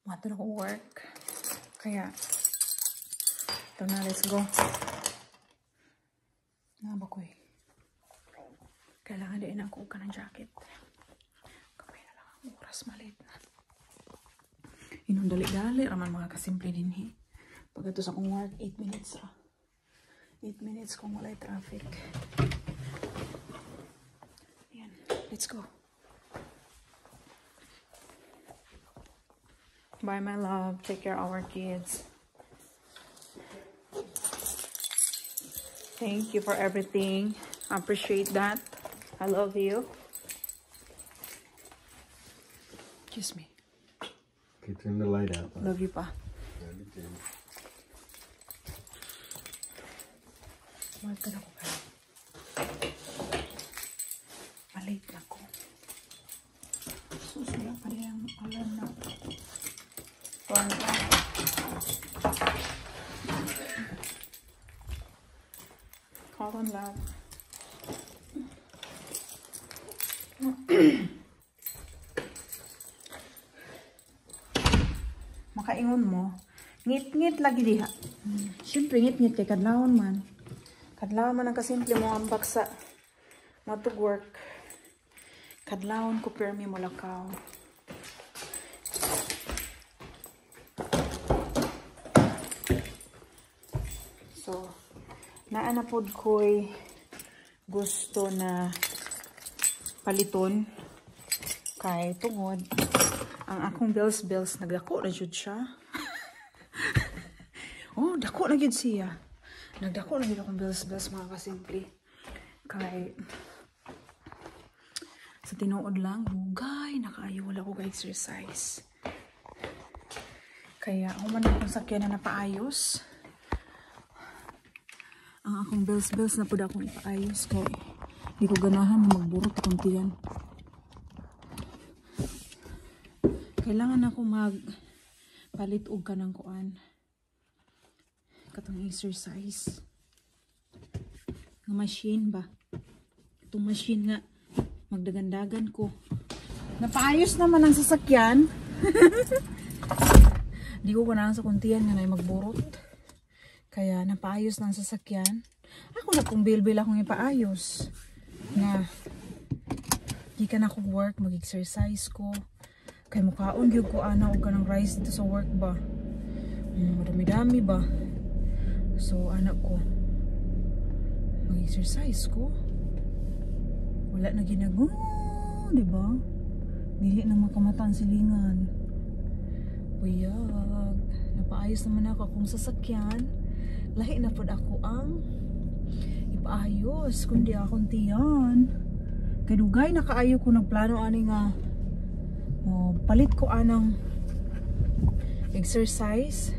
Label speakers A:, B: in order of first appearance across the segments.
A: Mato na ko work. Kaya, ito na, let's go. Naba ko eh. Kailangan din ako ka ng jacket. Kamay na lang ang oras, malit na. Inundali-dali, raman mga kasimple din eh. Pag ito sa kong work, 8 minutes ra. 8 minutes kung walay traffic. Ayan, let's go. Bye my love, take care of our kids. Thank you for everything. I appreciate that. I love you. Kiss me.
B: Okay, turn the light out.
A: Love you pa. Mahal ka na ko kayo. Malate na ko. Susaya pa rin ang alam na. Call on love. Makaingon mo. Ngit-ngit lagi diha. Siyempre ngit-ngit kay kadlawon man. Kadlawon man ang kasimple mo ang baksa. Matug work. Kadlawon ko permi mo lakaw. So, naanapod ko'y gusto na paliton kay tungod ang akong bills nagdako na jud siya. Oh, dako na jud siya. Nagdako na jud akong bills mga kasimple. Kay sa tinuod lang, dugay nakaayo wala ko ka exercise. Kaya human akong sakyan na napaayos. Ang akong bills na pud akong ipaayos kay di ko ganahan na magburot akong tiyan. Kailangan ako magpalit og kanang kuan. Katong exercise. Nga machine ba? Itong machine nga magdagandagan ko. Napaayos naman ang sasakyan. Di ko ganahan sa kuntiyan nga na magburot. Kaya napaayos ng sasakyan. Ako na kung bilbil akong ipaayos. Na di ka na akong work, mag-exercise ko. Kaya mukhaon gyud ko ana og kanang rice dito sa work ba. Madami-dami ba. So anak ko mag-exercise ko. Wala na ginagawa, di ba? Dili na makamata ang silingan. Buyag. Napaayos naman ako kung sasakyan. Lahi na pod ako ang ipaayos kundi akong tiyan. Kay dugay nakaayo ko nagplano ani nga palit ko anang exercise.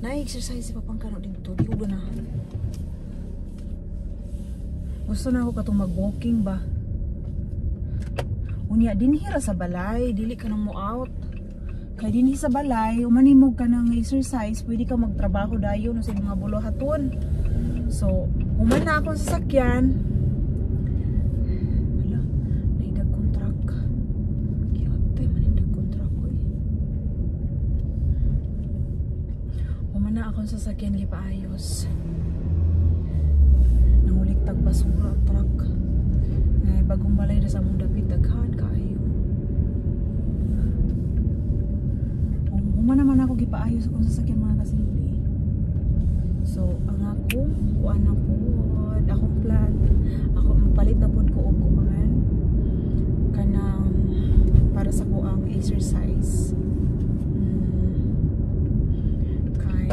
A: Na-exercise pa pangkano dito. Di ko ganahan. Gusto na ako katong mag-walking ba. Unya dinhira sa balay, dili ka nang mo out. Kay dinhi sa balay, umanimog ka ng exercise, pwede ka magtrabaho dayon sa mga buluhaton. So, human na akong sasakyan. Wala, naidag kontrak. Kiyate, manindag kontrak ko eh. Human na akong sasakyan, gipaayos. Nanguliktag basura ang truck. Ngay bagong balay na sa mong dapit, daghan kaayo. Human naman ako gipaayos akong sasakyan mga kasimple. So, ang akong kuan na po, akong plan, ako mapalit na po ko og kuan kanang para sa ko ang exercise. Kay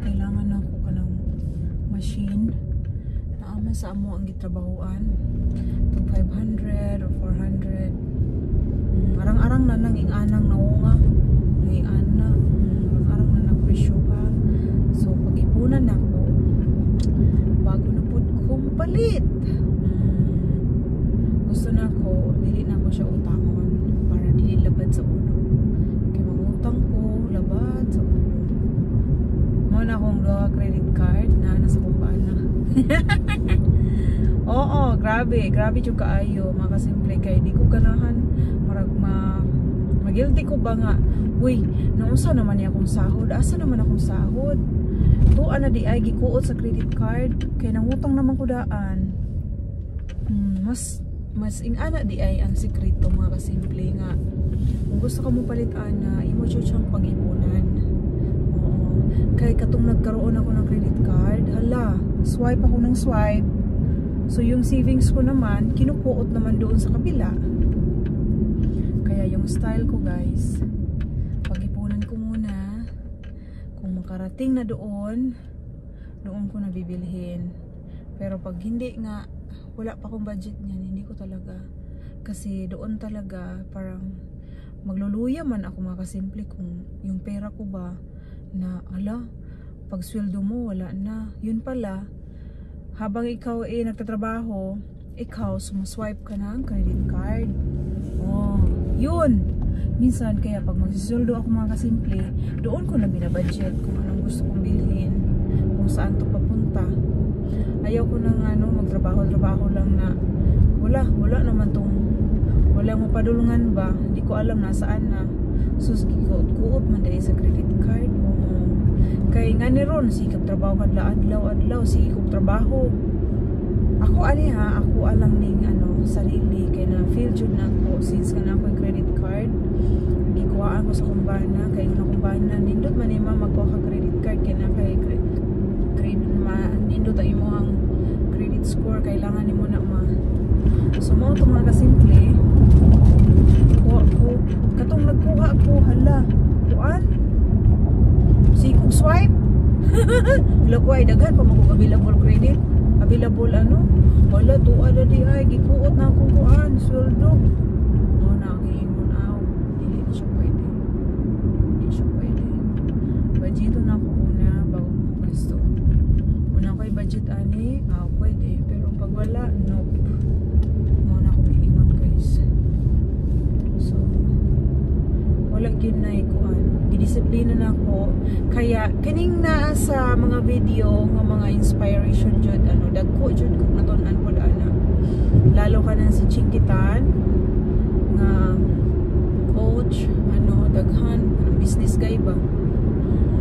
A: kailangan ako kanang machine na ama sa amo ang gitrabahuan tag 500 or 400 arang-arang na nang inganang naunga nangingana arang-arang na nagpresyo pa. So pag-ipunan ako bago na pud ko palit. Gusto na ko dili na ko siya utangon para dili labad sa ulo kay mangutang ko labad sa ulo mo na akong credit card na nasa kong Oo, grabe yung kaayo mga kasimple kay di ko ganahan marag magilty ko ba nga uy, nausa naman niya akong sahod, asa naman akong sahod tuan na di ay gikuot sa credit card kay nangutang naman ko daan. Mas ingana di ay ang sikreto mga kasimple nga kung gusto ka mo palit ana imo siyang pag-ipunan. Oo, kay katong nagkaroon ako ng credit card hala, swipe ako ng swipe. So yung savings ko naman, kinukuot naman doon sa kabila. Kaya yung style ko guys, pag-ipunan ko muna. Kung makarating na doon ko na bibilhin. Pero pag hindi nga, wala pa akong budget niyan, hindi ko talaga. Kasi doon talaga, parang magluluya man ako mga kasimple kung yung pera ko ba na, ala, pag sweldo mo, wala na. Yun pala, habang ikaw nagtatrabaho, ikaw sumuswipe ka ng credit card. Oh, yun. Minsan kaya pag magsisuldo ako mga kasimple, doon ko na binabudget kung anong gusto kong bilhin, kung saan to papunta. Ayaw ko nang magtrabaho lang na wala naman tong walang mapadulungan ba, hindi ko alam nasaan na. Sus, kuot man dahil sa credit card. Kay nga ni ron, sikap trabaho adlaw, sikap trabaho. Ako alang ning sarili kay na feel jud na ko since nga na ako credit card. Gikuhaan ko sa kumbana kay na kumbana nindot man ima magkuha ka credit card kay na kay credit nindot ang imong credit score kailangan nimo na so mo to mga kasimple ko katong nagkuha ko hala kuan sikong swipe. Wala ko ay daghan pa magkong available credit. Available wala tuwa na di ay gikuot na akong kuan sweldo. Nakiingon dili siya pwede. Budgeto na ako una bago ko gusto. Una ko'y budget ani, pwede. Pero pag wala, nope. Na akong iingon guys. So wala gyud na ikuan. Disiplina na ako kaya kining naa sa mga video ng mga inspiration jud dagko jud kung natun-an pod ana lalo ka na si Chingitan nga coach daghan business guy ba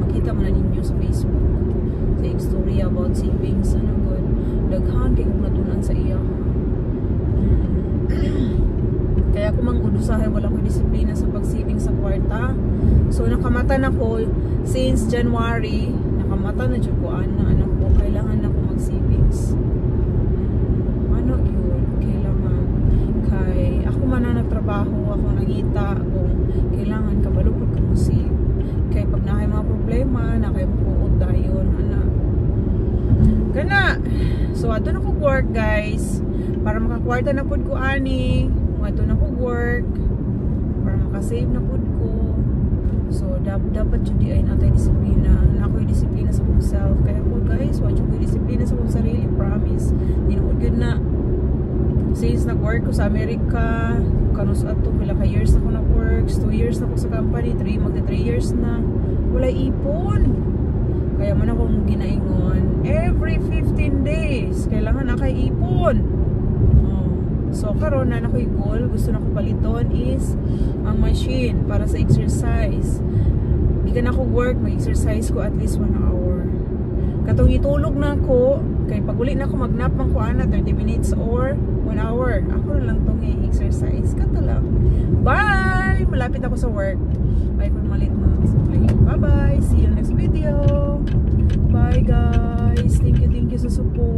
A: makita mo na ninyo sa Facebook sa story about savings good daghan kay kung natun-an sa iya. Kaya kung mang-udusahay wala ko disiplina sa pag-saving sa kwarta. So nakamata na ko since January, nakamata na jud ko ko kailangan na ko mag-savings. Yun kailangan kay ako man na nagtrabaho, ako nangita kung kailangan kabalo pud ko mo-save. Kay pag nahay mga problema, na kay makuot dayon kana. So ato na ko work guys para makakwarta na pud ko ani. Ato na ko work para makasave na pud ko. So dapat jud ay natay disiplina. Ako'y disiplina sa kong self. Kaya ko guys, wa jud ko disiplina sa kong sarili, promise. Tinuod gyud na since nag-work ko sa Amerika, kanus ato pila ka years na ko nag-work, 2 years na ko sa company, 3 years na. Wala ipon. Kaya man akong ginaingon, every 15 days kailangan na kay ipon. So karon na ako'y goal, gusto na ko paliton is ang machine para sa exercise. Gikan ako work, mag-exercise ko at least 1 hour. Katong itulog na ako, kay pag uli na ako mag-nap man ko 30 minutes or 1 hour. Ako na lang tong i-exercise. Kato lang. Bye! Malapit ako sa work. Bye for malit mga kasimple. Bye-bye! See you next video! Bye guys! Thank you sa support.